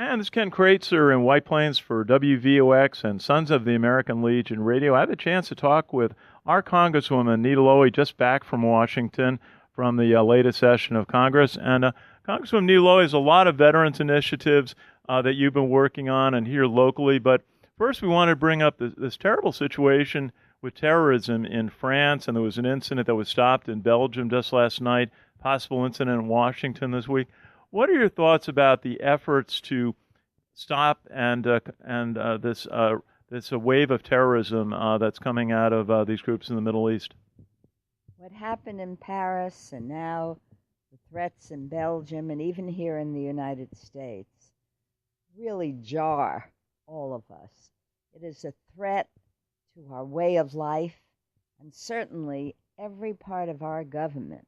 And this is Ken Kraetzer in White Plains for WVOX and Sons of the American Legion Radio. I had a chance to talk with our Congresswoman Nita Lowey, just back from Washington from the latest session of Congress. And Congresswoman Nita Lowey has a lot of veterans initiatives that you've been working on and here locally. But first, we want to bring up this terrible situation with terrorism in France. And there was an incident that was stopped in Belgium just last night, possible incident in Washington this week. What are your thoughts about the efforts to stop this wave of terrorism that's coming out of these groups in the Middle East? What happened in Paris and now the threats in Belgium and even here in the United States really jar all of us. It is a threat to our way of life, and certainly every part of our government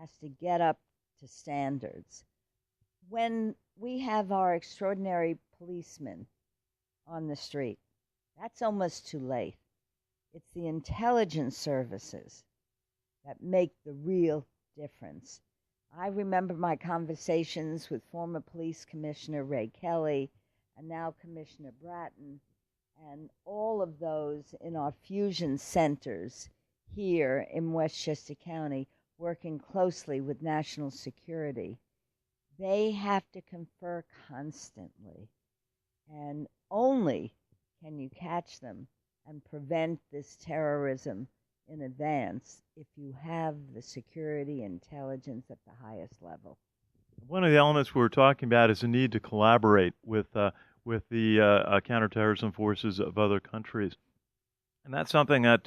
has to get up to standards. When we have our extraordinary policemen on the street, that's almost too late. It's the intelligence services that make the real difference. I remember my conversations with former Police Commissioner Ray Kelly and now Commissioner Bratton, and all of those in our fusion centers here in Westchester County working closely with national security. They have to confer constantly, and only can you catch them and prevent this terrorism in advance if you have the security intelligence at the highest level. One of the elements we're talking about is the need to collaborate with the counterterrorism forces of other countries, and that's something that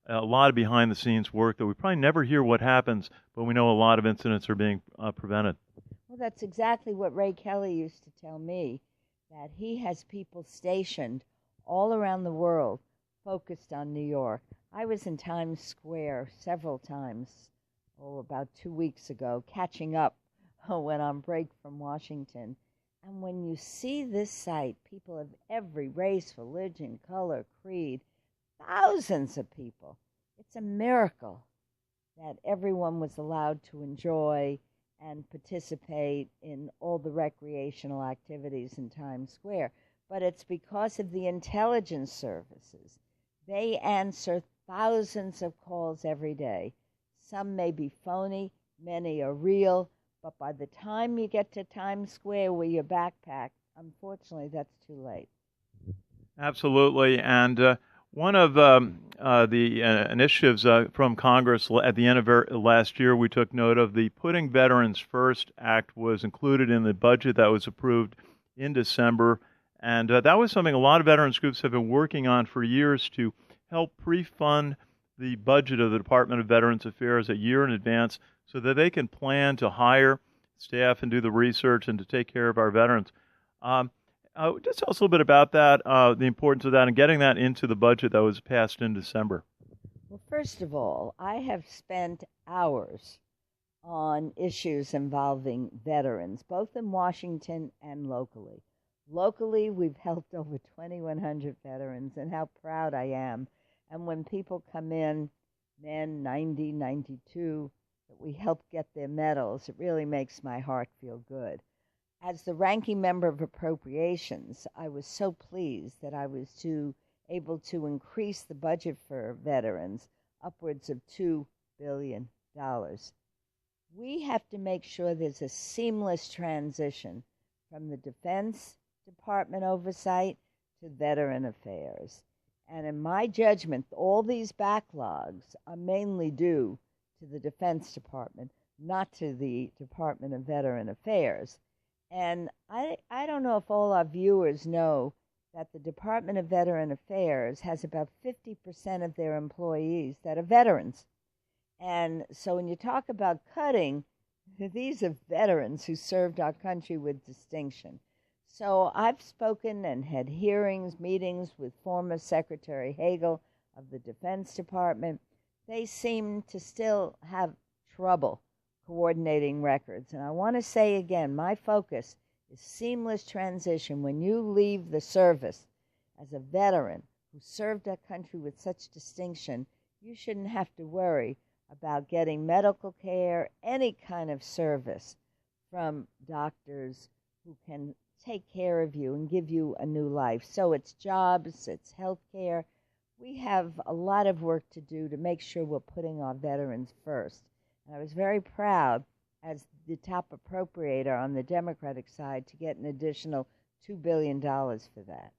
a lot of behind-the-scenes work that we probably never hear what happens, but we know a lot of incidents are being prevented. Well, that's exactly what Ray Kelly used to tell me, that he has people stationed all around the world focused on New York. I was in Times Square several times, about 2 weeks ago, catching up when on break from Washington. And when you see this site, people of every race, religion, color, creed, thousands of people. It's a miracle that everyone was allowed to enjoy and participate in all the recreational activities in Times Square. But it's because of the intelligence services. They answer thousands of calls every day. Some may be phony, many are real, but by the time you get to Times Square with your backpack, unfortunately, that's too late. Absolutely. And one of the initiatives from Congress at the end of last year, we took note of the Putting Veterans First Act was included in the budget that was approved in December. And that was something a lot of veterans groups have been working on for years to help pre-fund the budget of the Department of Veterans Affairs a year in advance so that they can plan to hire staff and do the research and to take care of our veterans. Just tell us a little bit about that, the importance of that, and getting that into the budget that was passed in December. Well, first of all, I have spent hours on issues involving veterans, both in Washington and locally. Locally, we've helped over 2,100 veterans, and how proud I am. And when people come in, men 90, 92, that we help get their medals, it really makes my heart feel good. As the ranking member of Appropriations, I was so pleased that I was able to increase the budget for veterans upwards of $2 billion. We have to make sure there's a seamless transition from the Defense Department oversight to Veteran Affairs. And in my judgment, all these backlogs are mainly due to the Defense Department, not to the Department of Veteran Affairs. And I don't know if all our viewers know that the Department of Veteran Affairs has about 50% of their employees that are veterans. And so when you talk about cutting, these are veterans who served our country with distinction. So I've spoken and had hearings, meetings with former Secretary Hagel of the Defense Department. They seem to still have trouble coordinating records. And I want to say again, my focus is seamless transition. When you leave the service as a veteran who served our country with such distinction, you shouldn't have to worry about getting medical care, any kind of service, from doctors who can take care of you and give you a new life. So it's jobs, it's health care. We have a lot of work to do to make sure we're putting our veterans first. And I was very proud as the top appropriator on the Democratic side to get an additional $2 billion for that.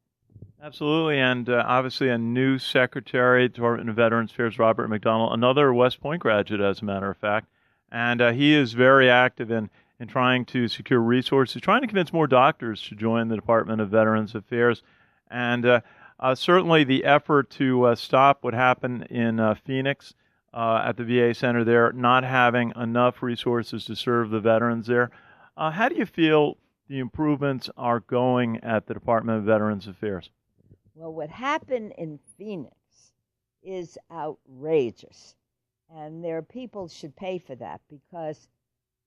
Absolutely, and obviously a new Secretary, Department of Veterans Affairs, Robert McDonnell, another West Point graduate, as a matter of fact. And he is very active in trying to secure resources, trying to convince more doctors to join the Department of Veterans Affairs. And certainly the effort to stop what happened in Phoenix at the VA Center there, not having enough resources to serve the veterans there. How do you feel the improvements are going at the Department of Veterans Affairs? Well, what happened in Phoenix is outrageous. And there are people should pay for that because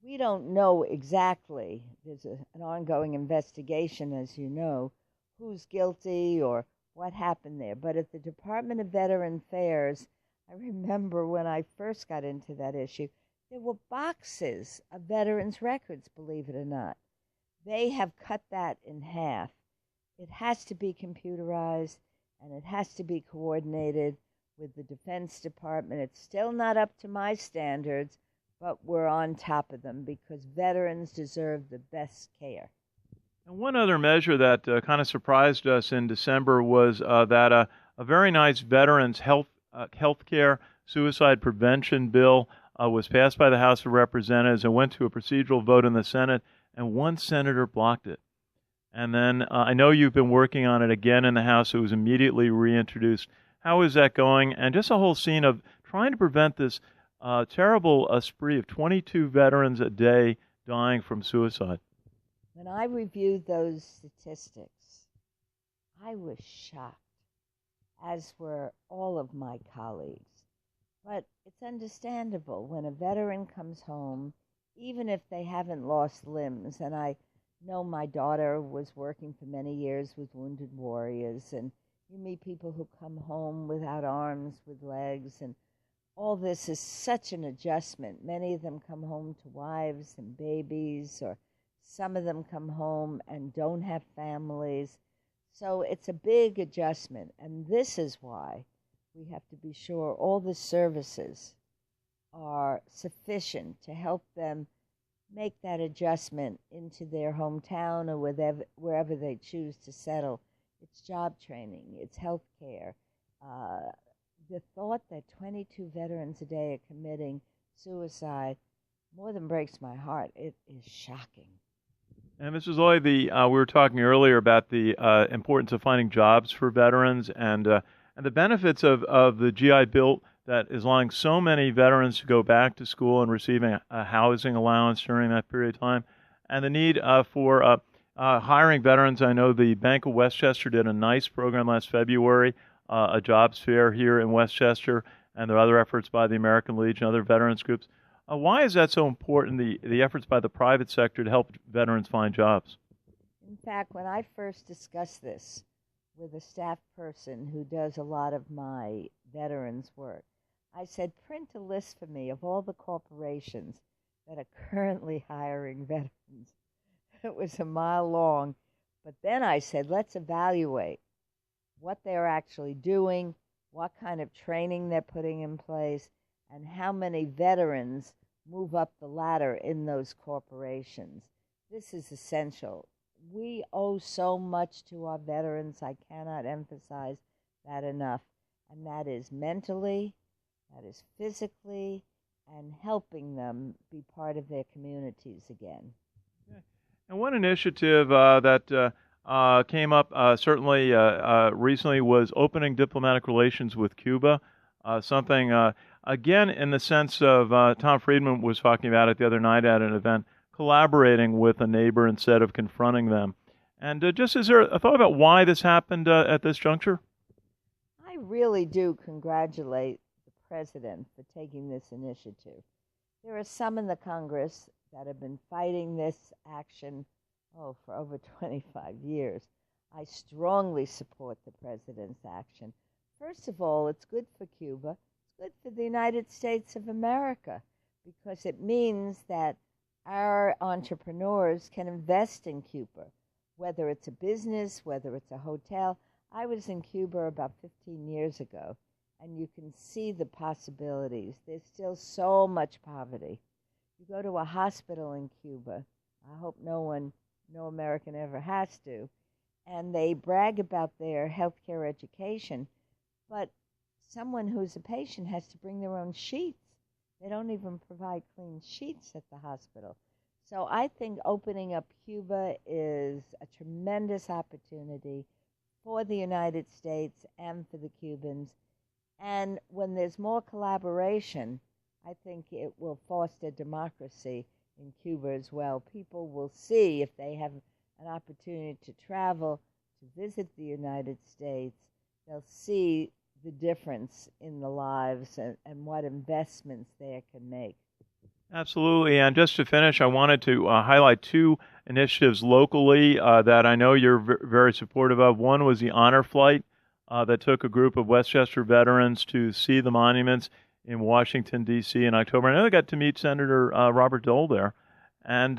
we don't know exactly. There's an ongoing investigation, as you know, who's guilty or what happened there. But at the Department of Veteran Affairs, I remember when I first got into that issue, there were boxes of veterans' records, believe it or not. They have cut that in half. It has to be computerized, and it has to be coordinated with the Defense Department. It's still not up to my standards, but we're on top of them because veterans deserve the best care. And one other measure that kind of surprised us in December was that a very nice veterans health care suicide prevention bill was passed by the House of Representatives and went to a procedural vote in the Senate, and one senator blocked it. And then I know you've been working on it again in the House. It was immediately reintroduced. How is that going? And just a whole scene of trying to prevent this terrible spree of 22 veterans a day dying from suicide. When I reviewed those statistics, I was shocked, as were all of my colleagues. But it's understandable when a veteran comes home, even if they haven't lost limbs, and I know my daughter was working for many years with wounded warriors, and you meet people who come home without arms, with legs, and all this is such an adjustment. Many of them come home to wives and babies, or some of them come home and don't have families. So it's a big adjustment, and this is why we have to be sure all the services are sufficient to help them make that adjustment into their hometown or wherever they choose to settle. It's job training, it's health care. The thought that 22 veterans a day are committing suicide more than breaks my heart. It is shocking. And Mrs. Lowey, we were talking earlier about the importance of finding jobs for veterans and the benefits of the GI Bill that is allowing so many veterans to go back to school and receiving a housing allowance during that period of time, and the need for hiring veterans. I know the Bank of Westchester did a nice program last February, a jobs fair here in Westchester, and there are other efforts by the American Legion, other veterans groups. Why is that so important, the efforts by the private sector to help veterans find jobs? In fact, when I first discussed this with a staff person who does a lot of my veterans work, I said, print a list for me of all the corporations that are currently hiring veterans. It was a mile long. But then I said, let's evaluate what they're actually doing, what kind of training they're putting in place, and how many veterans move up the ladder in those corporations. This is essential. We owe so much to our veterans. I cannot emphasize that enough. And that is mentally, that is physically, and helping them be part of their communities again. Okay. And one initiative that came up certainly recently was opening diplomatic relations with Cuba, something, again, in the sense of Tom Friedman was talking about it the other night at an event, collaborating with a neighbor instead of confronting them. And just is there a thought about why this happened at this juncture? I really do congratulate the president for taking this initiative. There are some in the Congress that have been fighting this action, for over 25 years. I strongly support the president's action. First of all, it's good for Cuba. It's good for the United States of America because it means that our entrepreneurs can invest in Cuba, whether it's a business, whether it's a hotel. I was in Cuba about 15 years ago, and you can see the possibilities. There's still so much poverty. You go to a hospital in Cuba, I hope no American ever has to, and they brag about their healthcare education, but someone who's a patient has to bring their own sheets. They don't even provide clean sheets at the hospital. So I think opening up Cuba is a tremendous opportunity for the United States and for the Cubans. And when there's more collaboration, I think it will foster democracy in Cuba as well. People will see, if they have an opportunity to travel, to visit the United States, they'll see the difference in the lives and what investments they can make. Absolutely. And just to finish, I wanted to highlight two initiatives locally that I know you're very supportive of. One was the Honor Flight that took a group of Westchester veterans to see the monuments in Washington, D.C. in October. I know they got to meet Senator Robert Dole there. And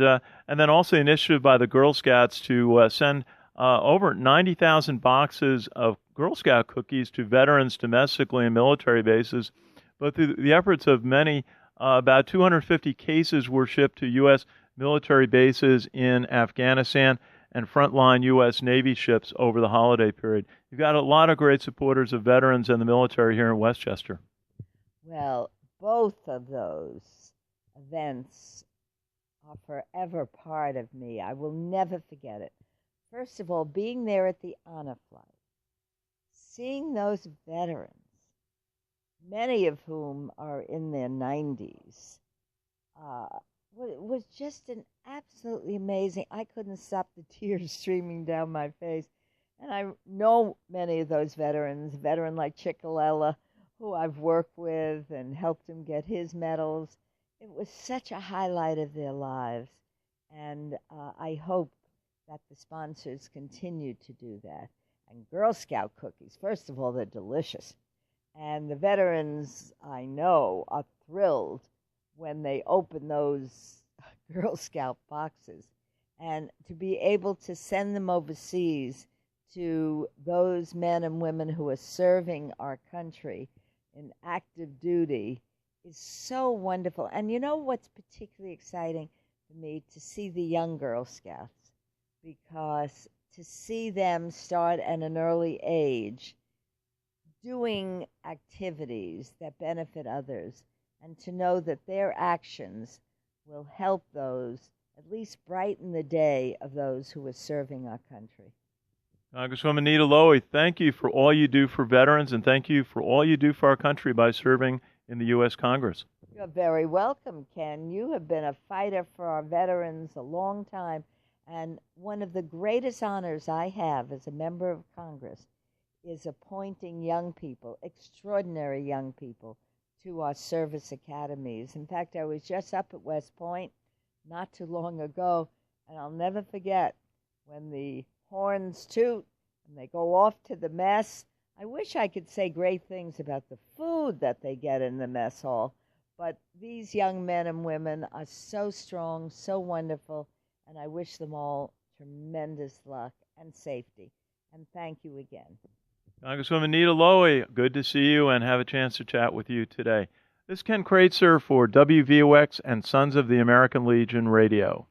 then also the initiative by the Girl Scouts to send over 90,000 boxes of Girl Scout cookies to veterans domestically and military bases. But through the efforts of many, about 250 cases were shipped to U.S. military bases in Afghanistan and frontline U.S. Navy ships over the holiday period. You've got a lot of great supporters of veterans and the military here in Westchester. Well, both of those events are forever part of me. I will never forget it. First of all, being there at the Honor Flight, seeing those veterans, many of whom are in their 90s, was just an absolutely amazing. I couldn't stop the tears streaming down my face. And I know many of those veterans, a veteran like Chickalella, who I've worked with and helped him get his medals. It was such a highlight of their lives. And I hope that the sponsors continue to do that. And Girl Scout cookies, first of all, they're delicious. And the veterans, I know, are thrilled when they open those Girl Scout boxes. And to be able to send them overseas to those men and women who are serving our country in active duty is so wonderful. And you know what's particularly exciting for me? To see the young Girl Scouts, because to see them start at an early age doing activities that benefit others, and to know that their actions will help those, at least brighten the day of those who are serving our country. Congresswoman Nita Lowey, thank you for all you do for veterans, and thank you for all you do for our country by serving in the U.S. Congress. You're very welcome, Ken. You have been a fighter for our veterans a long time, and one of the greatest honors I have as a member of Congress is appointing young people, extraordinary young people, to our service academies. In fact, I was just up at West Point not too long ago, and I'll never forget when the horns toot and they go off to the mess. I wish I could say great things about the food that they get in the mess hall, but these young men and women are so strong, so wonderful, and I wish them all tremendous luck and safety. And thank you again. Congresswoman Nita Lowey, good to see you and have a chance to chat with you today. This is Ken Kraetzer for WVOX and Sons of the American Legion Radio.